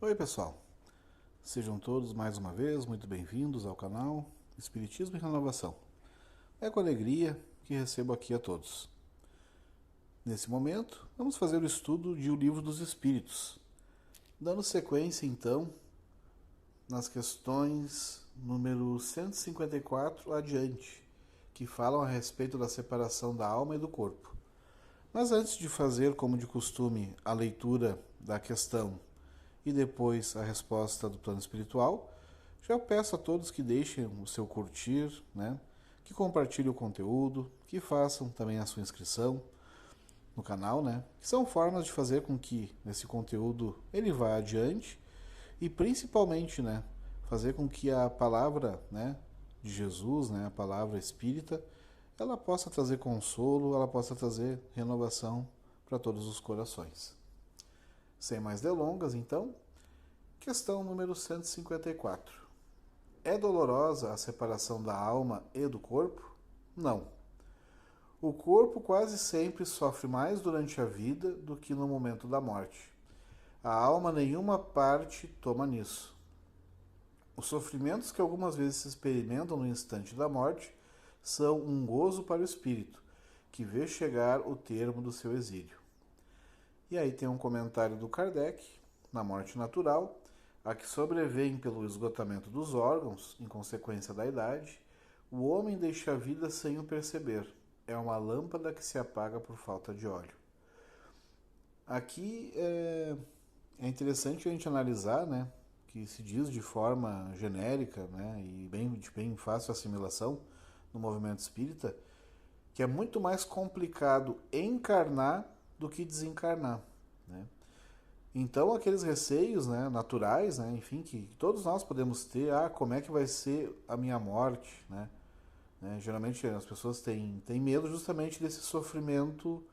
Oi pessoal, sejam todos mais uma vez muito bem-vindos ao canal Espiritismo e Renovação. É com alegria que recebo aqui a todos. Nesse momento, vamos fazer o estudo de O Livro dos Espíritos, dando sequência então nas questões número 154 adiante, que falam a respeito da separação da alma e do corpo. Mas antes de fazer, como de costume, a leitura da questão e depois a resposta do plano espiritual, já peço a todos que deixem o seu curtir, né? Que compartilhem o conteúdo, que façam também a sua inscrição no canal, né? Que são formas de fazer com que esse conteúdo ele vá adiante e principalmente, né, fazer com que a palavra, né, de Jesus, né, a palavra espírita, ela possa trazer consolo, ela possa trazer renovação para todos os corações. Sem mais delongas, então, questão número 154. É dolorosa a separação da alma e do corpo? Não. O corpo quase sempre sofre mais durante a vida do que no momento da morte. A alma nenhuma parte toma nisso. Os sofrimentos que algumas vezes se experimentam no instante da morte são um gozo para o espírito, que vê chegar o termo do seu exílio. E aí tem um comentário do Kardec, na morte natural, a que sobrevém pelo esgotamento dos órgãos, em consequência da idade, o homem deixa a vida sem o perceber. É uma lâmpada que se apaga por falta de óleo. Aqui é interessante a gente analisar, né, que se diz de forma genérica, né, e de bem fácil assimilação no movimento espírita, que é muito mais complicado encarnar do que desencarnar, né? Então aqueles receios, né, naturais, né, enfim, que todos nós podemos ter, como é que vai ser a minha morte, né? Geralmente as pessoas têm medo justamente desse sofrimento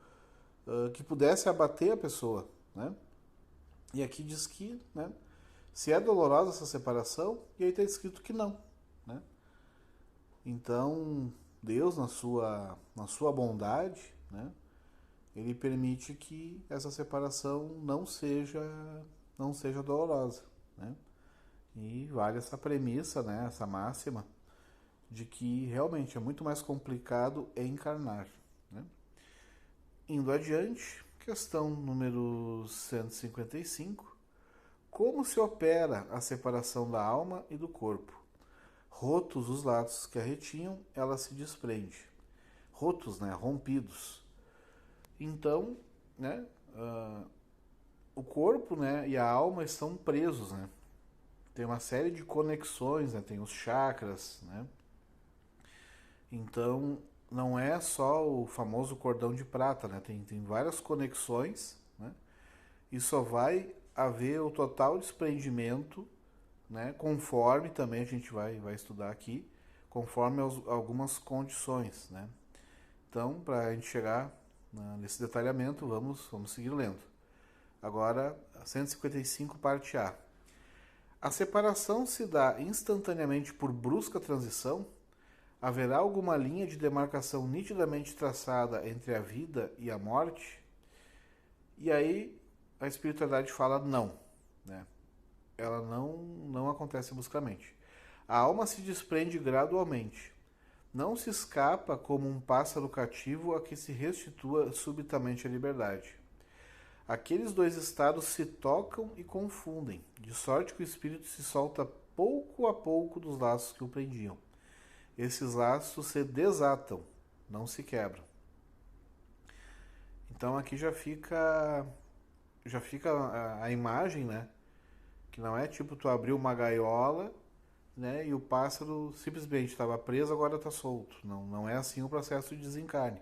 que pudesse abater a pessoa, né? E aqui diz que, né, se é dolorosa essa separação, e aí está escrito que não, né? Então Deus na sua bondade, né, ele permite que essa separação não seja dolorosa, né? E vale essa premissa, né, essa máxima de que realmente é muito mais complicado encarnar, né? Indo adiante, questão número 155. Como se opera a separação da alma e do corpo? Rotos os laços que a retinham, ela se desprende. Rotos, né, rompidos. Então, né, o corpo, né, e a alma estão presos, né? Tem uma série de conexões, né? Tem os chakras, né? Então, não é só o famoso cordão de prata, né? Tem várias conexões, né? E só vai haver o total desprendimento, né? Conforme também a gente vai estudar aqui, conforme algumas condições, né? Então, para a gente chegar nesse detalhamento, vamos seguir lendo. Agora, 155, parte A. A separação se dá instantaneamente por brusca transição? Haverá alguma linha de demarcação nitidamente traçada entre a vida e a morte? E aí a espiritualidade fala não, né? Ela não acontece bruscamente. A alma se desprende gradualmente. Não se escapa como um pássaro cativo a que se restitua subitamente a liberdade. Aqueles dois estados se tocam e confundem, de sorte que o espírito se solta pouco a pouco dos laços que o prendiam. Esses laços se desatam, não se quebram. Então aqui já fica a imagem, né? Que não é tipo tu abrir uma gaiola, né? E o pássaro simplesmente estava preso, agora está solto. Não é assim o processo de desencarne.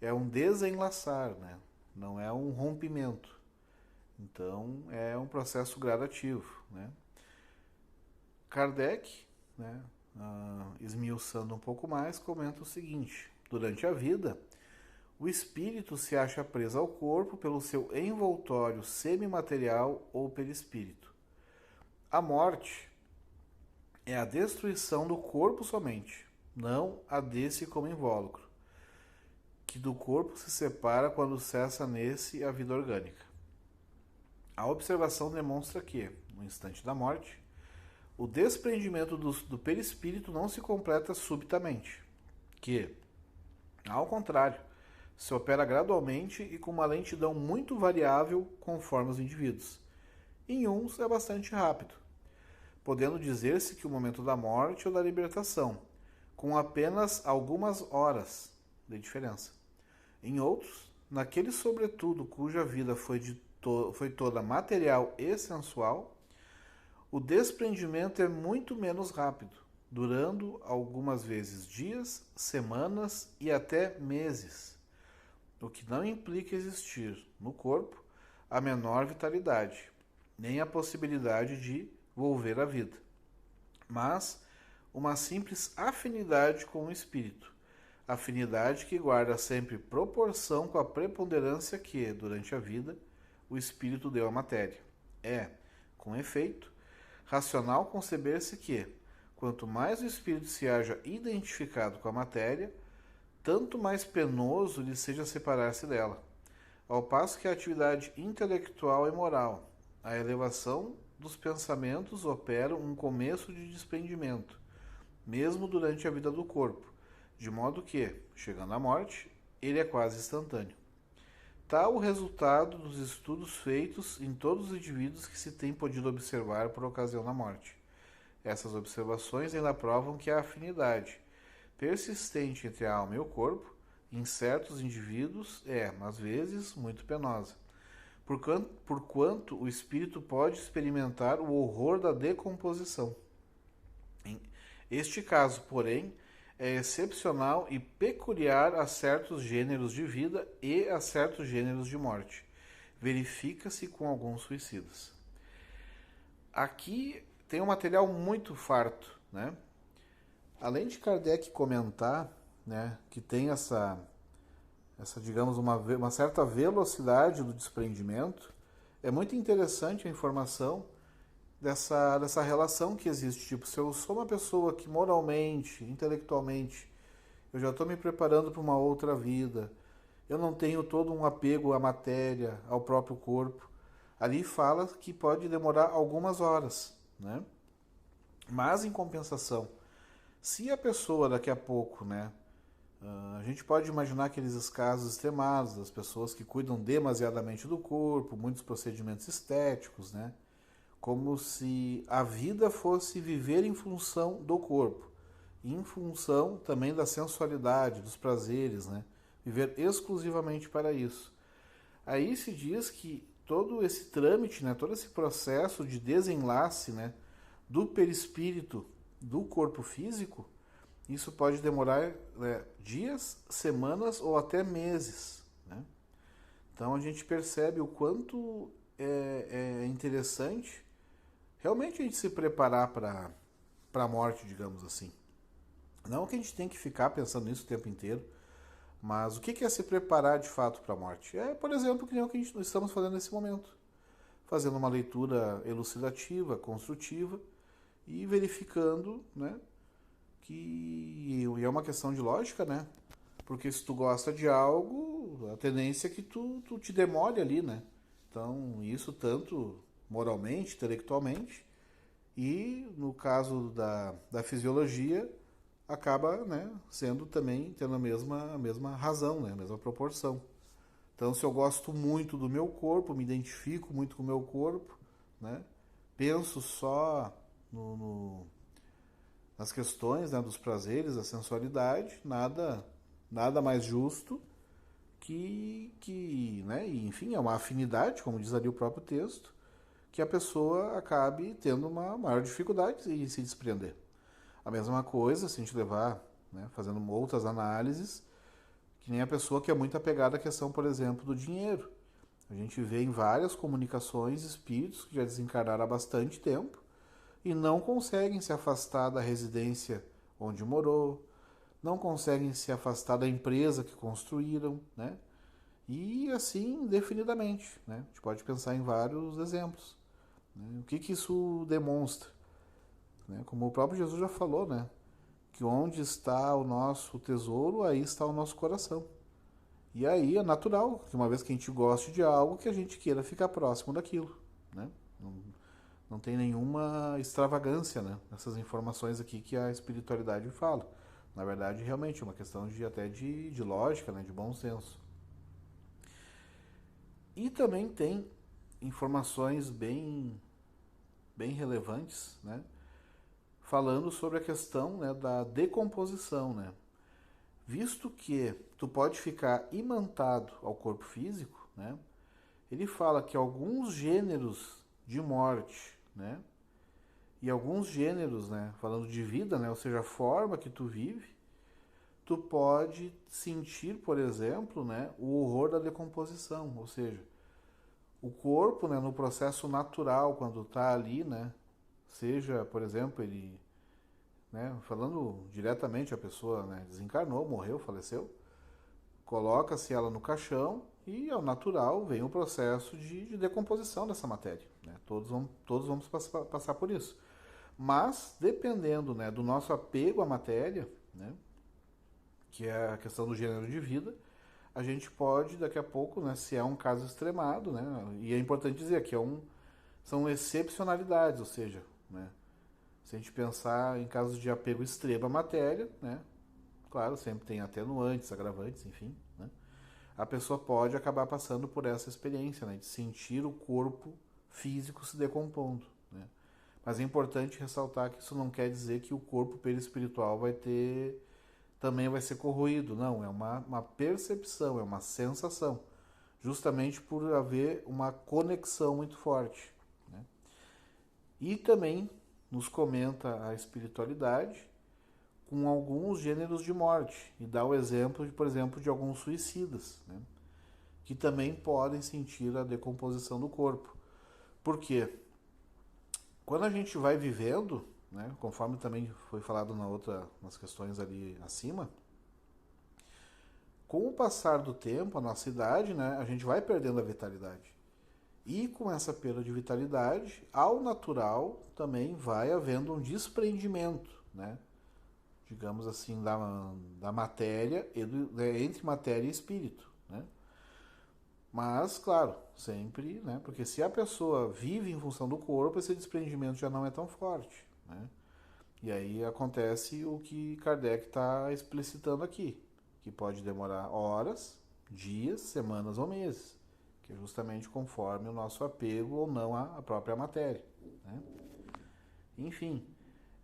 É um desenlaçar, né? Não é um rompimento. Então é um processo gradativo, né? Kardec, né, esmiuçando um pouco mais, comenta o seguinte: durante a vida, o espírito se acha preso ao corpo pelo seu envoltório semimaterial ou perispírito. A morte é a destruição do corpo somente, não a desse como invólucro, que do corpo se separa quando cessa nesse a vida orgânica. A observação demonstra que, no instante da morte, o desprendimento do perispírito não se completa subitamente, que, ao contrário, se opera gradualmente e com uma lentidão muito variável conforme os indivíduos. Em uns é bastante rápido, podendo dizer-se que o momento da morte ou da libertação, com apenas algumas horas de diferença. Em outros, naquele sobretudo cuja vida foi toda material e sensual, o desprendimento é muito menos rápido, durando algumas vezes dias, semanas e até meses, o que não implica existir no corpo a menor vitalidade, nem a possibilidade de volver à vida, mas uma simples afinidade com o espírito, afinidade que guarda sempre proporção com a preponderância que, durante a vida, o espírito deu à matéria. É, com efeito, racional conceber-se que, quanto mais o espírito se haja identificado com a matéria, tanto mais penoso lhe seja separar-se dela, ao passo que a atividade intelectual e moral, a elevação dos pensamentos operam um começo de desprendimento, mesmo durante a vida do corpo, de modo que, chegando à morte, ele é quase instantâneo. Tal o resultado dos estudos feitos em todos os indivíduos que se tem podido observar por ocasião da morte. Essas observações ainda provam que a afinidade persistente entre a alma e o corpo, em certos indivíduos, é, às vezes, muito penosa, porquanto o espírito pode experimentar o horror da decomposição. Este caso, porém, é excepcional e peculiar a certos gêneros de vida e a certos gêneros de morte. Verifica-se com alguns suicidas. Aqui tem um material muito farto, né? Além de Kardec comentar, né, que tem essa digamos, uma certa velocidade do desprendimento, é muito interessante a informação dessa relação que existe. Tipo, se eu sou uma pessoa que moralmente, intelectualmente, eu já estou me preparando para uma outra vida, eu não tenho todo um apego à matéria, ao próprio corpo, ali fala que pode demorar algumas horas, né? Mas, em compensação, se a pessoa daqui a pouco, né, a gente pode imaginar aqueles casos extremados das pessoas que cuidam demasiadamente do corpo, muitos procedimentos estéticos, né? Como se a vida fosse viver em função do corpo, em função também da sensualidade, dos prazeres, né? Viver exclusivamente para isso. Aí se diz que todo esse trâmite, né, todo esse processo de desenlace, né, do perispírito do corpo físico, isso pode demorar, né, dias, semanas ou até meses, né? Então a gente percebe o quanto é interessante realmente a gente se preparar para a morte, digamos assim. Não que a gente tem que ficar pensando nisso o tempo inteiro, mas o que é se preparar de fato para a morte? É, por exemplo, que nem o que estamos fazendo nesse momento. Fazendo uma leitura elucidativa, construtiva e verificando, né, que é uma questão de lógica, né? Porque se tu gosta de algo, a tendência é que tu te demore ali, né? Então, isso tanto moralmente, intelectualmente, e no caso da fisiologia, acaba, né, sendo também, tendo a mesma razão, né, a mesma proporção. Então, se eu gosto muito do meu corpo, me identifico muito com o meu corpo, né, penso só nas questões, né, dos prazeres, da sensualidade, nada mais justo né, e, enfim, é uma afinidade, como diz ali o próprio texto, que a pessoa acabe tendo uma maior dificuldade em se desprender. A mesma coisa, se a gente levar, né, fazendo outras análises, que nem a pessoa que é muito apegada à questão, por exemplo, do dinheiro. A gente vê em várias comunicações espíritos que já desencarnaram há bastante tempo e não conseguem se afastar da residência onde morou, não conseguem se afastar da empresa que construíram, né? E assim, indefinidamente, né? A gente pode pensar em vários exemplos, né? O que isso demonstra? Né? Como o próprio Jesus já falou, né? Que onde está o nosso tesouro, aí está o nosso coração. E aí é natural que uma vez que a gente goste de algo, que a gente queira ficar próximo daquilo, né? Não tem nenhuma extravagância, né, nessas informações aqui que a espiritualidade fala. Na verdade, realmente é uma questão de lógica, né, de bom senso. E também tem informações bem relevantes, né, falando sobre a questão, né, da decomposição, né? Visto que tu pode ficar imantado ao corpo físico, né? Ele fala que alguns gêneros de morte, né? E alguns gêneros, né, falando de vida, né, ou seja, a forma que tu vive, tu pode sentir, por exemplo, né, o horror da decomposição, ou seja, o corpo, né, no processo natural, quando está ali, né, seja, por exemplo, ele, né, falando diretamente, a pessoa, né, desencarnou, morreu, faleceu, coloca-se ela no caixão e, ao natural, vem o processo de decomposição dessa matéria, né, todos vamos passar por isso. Mas, dependendo, né, do nosso apego à matéria, né, que é a questão do gênero de vida, a gente pode, daqui a pouco, né, se é um caso extremado, né, e é importante dizer que são excepcionalidades, ou seja, né, se a gente pensar em casos de apego extremo à matéria, né, claro, sempre tem atenuantes, agravantes, enfim, né, a pessoa pode acabar passando por essa experiência, né, de sentir o corpo físico se decompondo, né. Mas é importante ressaltar que isso não quer dizer que o corpo perispiritual também vai ser corroído. Não, é uma percepção, é uma sensação. Justamente por haver uma conexão muito forte, né? E também nos comenta a espiritualidade com alguns gêneros de morte. E dá o exemplo, por exemplo, de alguns suicidas, né, que também podem sentir a decomposição do corpo. Por quê? Quando a gente vai vivendo, né, conforme também foi falado nas questões ali acima, com o passar do tempo, a nossa idade, né, a gente vai perdendo a vitalidade. E com essa perda de vitalidade, ao natural também vai havendo um desprendimento, né, digamos assim, da matéria, entre matéria e espírito, né? Mas, claro, sempre, né? Porque se a pessoa vive em função do corpo, esse desprendimento já não é tão forte, né? E aí acontece o que Kardec está explicitando aqui, que pode demorar horas, dias, semanas ou meses, que é justamente conforme o nosso apego ou não à própria matéria, né? Enfim,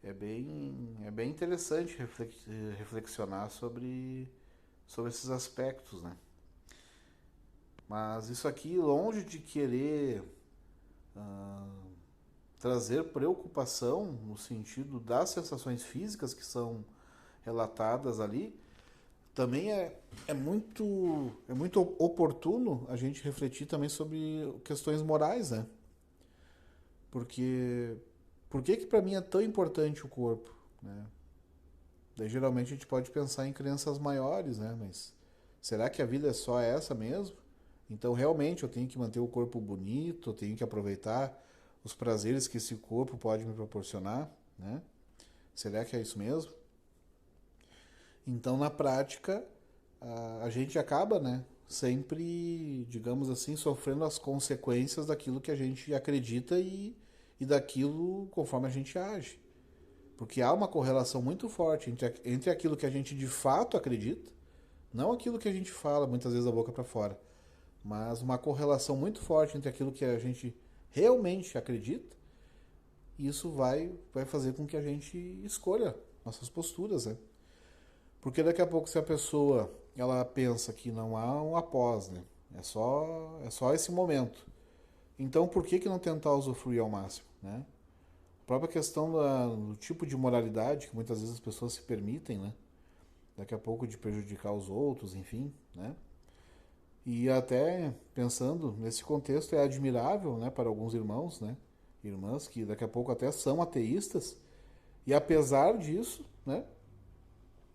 é bem interessante reflexionar sobre esses aspectos, né? Mas isso aqui, longe de querer ah, trazer preocupação no sentido das sensações físicas que são relatadas ali, também é muito oportuno a gente refletir também sobre questões morais, né? Porque por que para mim é tão importante o corpo, né? Daí geralmente a gente pode pensar em crenças maiores, né? Mas será que a vida é só essa mesmo? Então realmente eu tenho que manter o corpo bonito, eu tenho que aproveitar os prazeres que esse corpo pode me proporcionar, né? Será que é isso mesmo? Então na prática a gente acaba, né, sempre, digamos assim, sofrendo as consequências daquilo que a gente acredita e daquilo conforme a gente age. Porque há uma correlação muito forte entre aquilo que a gente de fato acredita, não aquilo que a gente fala muitas vezes da boca para fora, mas uma correlação muito forte entre aquilo que a gente realmente acredita, e isso vai fazer com que a gente escolha nossas posturas, né? Porque daqui a pouco, se a pessoa ela pensa que não há um após, né? É só esse momento. Então, por que não tentar usufruir ao máximo, né? A própria questão do tipo de moralidade que muitas vezes as pessoas se permitem, né? Daqui a pouco de prejudicar os outros, enfim, né? E até pensando nesse contexto é admirável, né, para alguns irmãos, né, irmãs que daqui a pouco até são ateístas e apesar disso, né,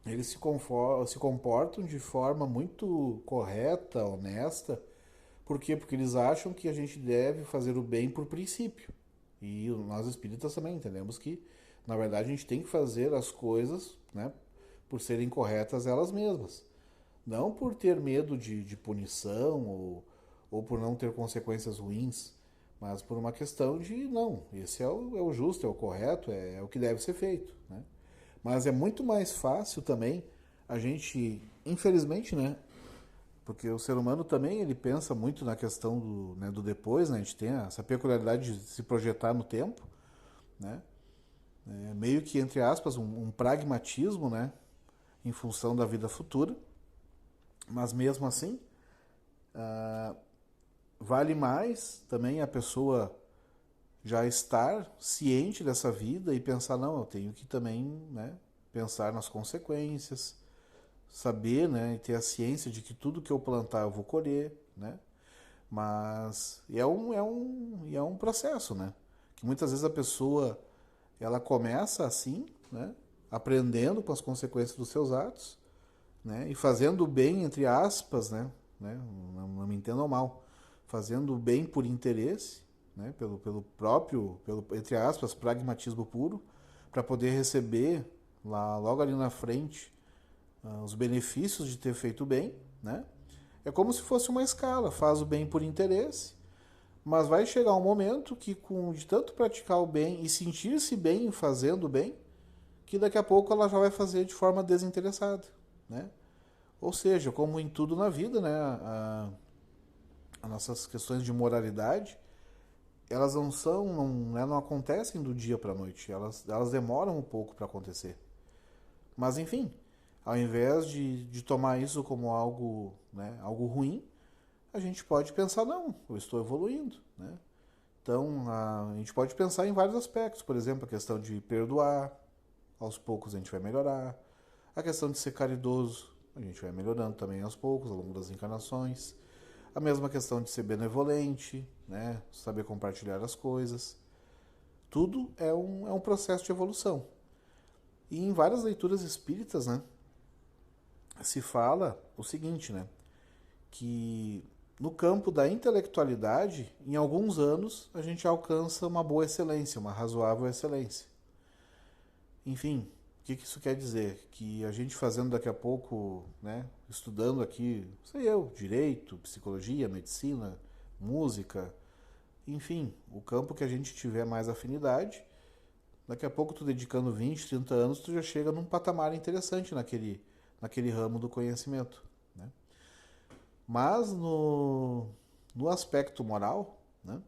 eles se comportam de forma muito correta, honesta. Por quê? Porque eles acham que a gente deve fazer o bem por princípio. E nós espíritas também entendemos que, na verdade, a gente tem que fazer as coisas, né, por serem corretas elas mesmas. Não por ter medo de punição ou por não ter consequências ruins, mas por uma questão de, não, esse é o justo, é o correto, é o que deve ser feito, né? Mas é muito mais fácil também a gente, infelizmente, né? Porque o ser humano também ele pensa muito na questão do, né, do depois, né? A gente tem essa peculiaridade de se projetar no tempo, né? É meio que, entre aspas, um pragmatismo, né? Em função da vida futura. Mas mesmo assim, vale mais também a pessoa já estar ciente dessa vida e pensar, não, eu tenho que também, né, pensar nas consequências, saber, né, e ter a ciência de que tudo que eu plantar eu vou colher, né? Mas é um processo, né? Que muitas vezes a pessoa ela começa assim, né, aprendendo com as consequências dos seus atos, né, e fazendo o bem entre aspas, né, não me entendam mal, fazendo o bem por interesse, né, pelo próprio, pelo entre aspas pragmatismo puro, para poder receber lá logo ali na frente os benefícios de ter feito bem, né? É como se fosse uma escala, faz o bem por interesse, mas vai chegar um momento que com de tanto praticar o bem e sentir-se bem fazendo o bem, que daqui a pouco ela já vai fazer de forma desinteressada, né? Ou seja, como em tudo na vida, né, as nossas questões de moralidade, elas não são, não, né, não acontecem do dia para a noite, elas demoram um pouco para acontecer. Mas enfim, ao invés de tomar isso como algo, né, algo ruim, a gente pode pensar, não, eu estou evoluindo, né? Então, a gente pode pensar em vários aspectos, por exemplo, a questão de perdoar, aos poucos a gente vai melhorar, a questão de ser caridoso, a gente vai melhorando também aos poucos, ao longo das encarnações, a mesma questão de ser benevolente, né, saber compartilhar as coisas, tudo é um processo de evolução. E em várias leituras espíritas, né, se fala o seguinte, né, que no campo da intelectualidade, em alguns anos, a gente alcança uma boa excelência, uma razoável excelência. Enfim, o que isso quer dizer? Que a gente fazendo daqui a pouco, né, estudando aqui, sei eu, direito, psicologia, medicina, música, enfim, o campo que a gente tiver mais afinidade, daqui a pouco tu dedicando 20, 30 anos, tu já chega num patamar interessante naquele ramo do conhecimento, né? Mas no aspecto moral, né,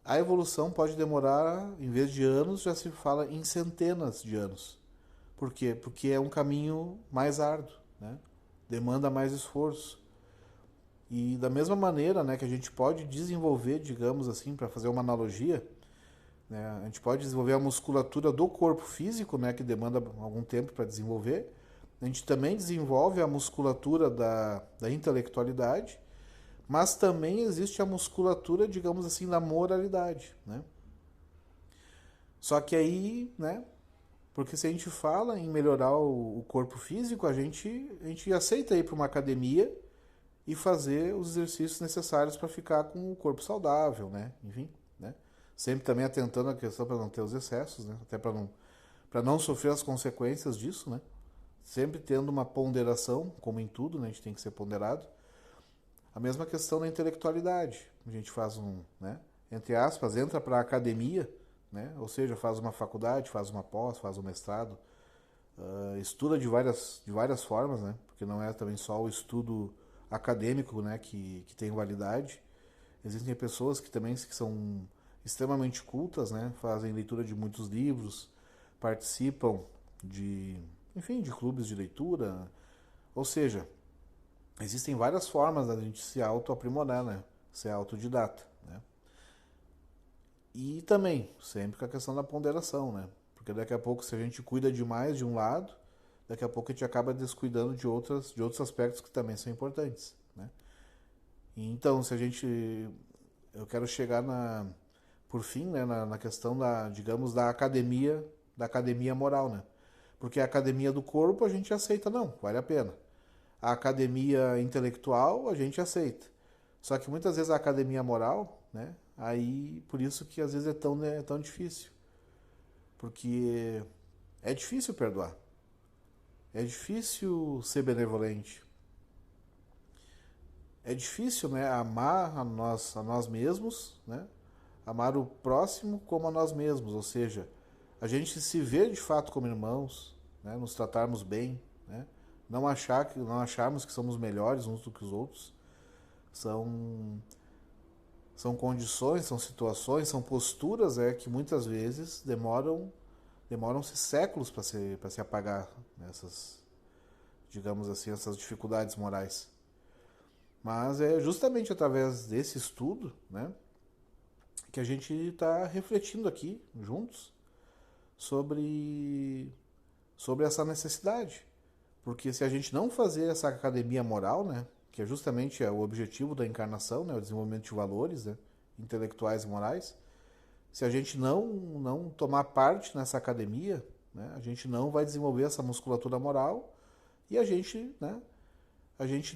a evolução pode demorar, em vez de anos, já se fala em centenas de anos. Por quê? Porque é um caminho mais árduo, né? Demanda mais esforço. E da mesma maneira, né, que a gente pode desenvolver, digamos assim, para fazer uma analogia, né, a gente pode desenvolver a musculatura do corpo físico, né, que demanda algum tempo para desenvolver. A gente também desenvolve a musculatura da intelectualidade, mas também existe a musculatura, digamos assim, da moralidade, né? Só que aí, né, porque se a gente fala em melhorar o corpo físico, a gente aceita ir para uma academia e fazer os exercícios necessários para ficar com o corpo saudável, né? Enfim, né? Sempre também atentando à questão para não ter os excessos, né? Até para não sofrer as consequências disso, né? Sempre tendo uma ponderação, como em tudo, né? A gente tem que ser ponderado. A mesma questão da intelectualidade. A gente faz né? Entre aspas, entra para a academia, né? Ou seja, faz uma faculdade, faz uma pós, faz um mestrado, estuda de várias formas, né? Porque não é também só o estudo acadêmico, né, que tem validade. Existem pessoas que também que são extremamente cultas, né, fazem leitura de muitos livros, participam de, enfim, de clubes de leitura. Ou seja, existem várias formas da gente se auto-aprimorar, né, ser autodidata, né. E também, sempre com a questão da ponderação, né, porque daqui a pouco se a gente cuida demais de um lado, daqui a pouco a gente acaba descuidando de outros aspectos que também são importantes, né? E então, se a gente, eu quero chegar por fim, né, na questão da, digamos, da academia moral, né? Porque a academia do corpo a gente aceita, não, vale a pena. A academia intelectual a gente aceita. Só que muitas vezes a academia moral, né? Aí, por isso que às vezes é tão difícil. Porque é difícil perdoar. É difícil ser benevolente. é difícil, né, amar a nós mesmos, né, amar o próximo como a nós mesmos, ou seja, a gente se ver de fato como irmãos, né, nos tratarmos bem, né, não acharmos que somos melhores uns do que os outros, são são condições, são situações, são posturas que muitas vezes demoram-se séculos para se apagar nessas, digamos assim, essas dificuldades morais. Mas é justamente através desse estudo, né, que a gente está refletindo aqui juntos sobre essa necessidade. Porque se a gente não fazer essa academia moral, né, que é justamente o objetivo da encarnação, né, o desenvolvimento de valores, né, intelectuais e morais, se a gente não tomar parte nessa academia, né, a gente não vai desenvolver essa musculatura moral e a gente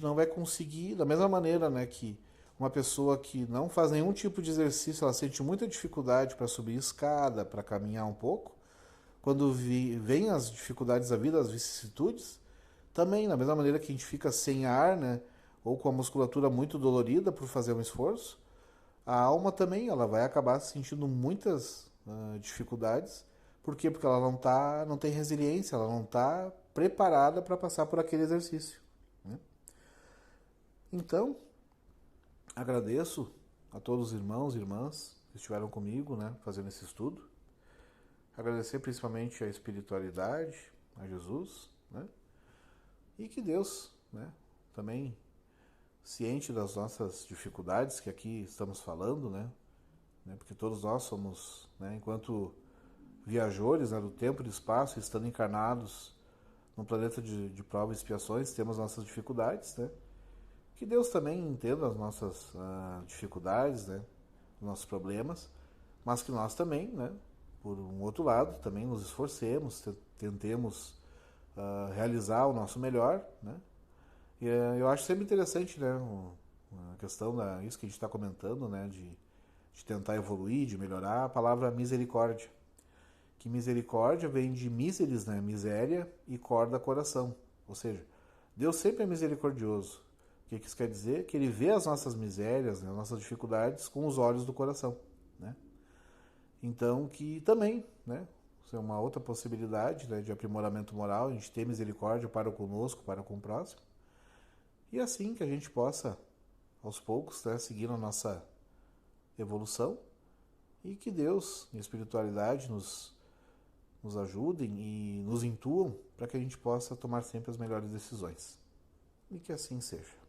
não vai conseguir, da mesma maneira, né, que uma pessoa que não faz nenhum tipo de exercício, ela sente muita dificuldade para subir escada, para caminhar um pouco. Quando vem as dificuldades da vida, as vicissitudes, também, da mesma maneira que a gente fica sem ar, né, ou com a musculatura muito dolorida por fazer um esforço, a alma também ela vai acabar sentindo muitas dificuldades. Por quê? Porque ela não tem resiliência, ela não está preparada para passar por aquele exercício, né? Então, agradeço a todos os irmãos e irmãs que estiveram comigo, né, fazendo esse estudo. Agradecer principalmente a espiritualidade, a Jesus, né? E que Deus, né, também ciente das nossas dificuldades que aqui estamos falando, né? Porque todos nós somos, né, enquanto viajores, né, do tempo e do espaço, estando encarnados num planeta de provas e expiações, temos nossas dificuldades, né? Que Deus também entenda as nossas dificuldades, né, os nossos problemas, mas que nós também, né, por um outro lado, também nos esforcemos, tentemos realizar o nosso melhor, né? E eu acho sempre interessante, né, a questão isso que a gente está comentando, né, de tentar evoluir, de melhorar, a palavra misericórdia. Que misericórdia vem de miseris, né, miséria, e corda, coração. Ou seja, Deus sempre é misericordioso. O que isso quer dizer? Que Ele vê as nossas misérias, né, as nossas dificuldades com os olhos do coração, né? Então, que também, né, isso é uma outra possibilidade, né, de aprimoramento moral, a gente ter misericórdia para conosco, para com o próximo. E assim que a gente possa, aos poucos, né, seguir a nossa evolução e que Deus e a espiritualidade nos ajudem e nos intuam para que a gente possa tomar sempre as melhores decisões. E que assim seja.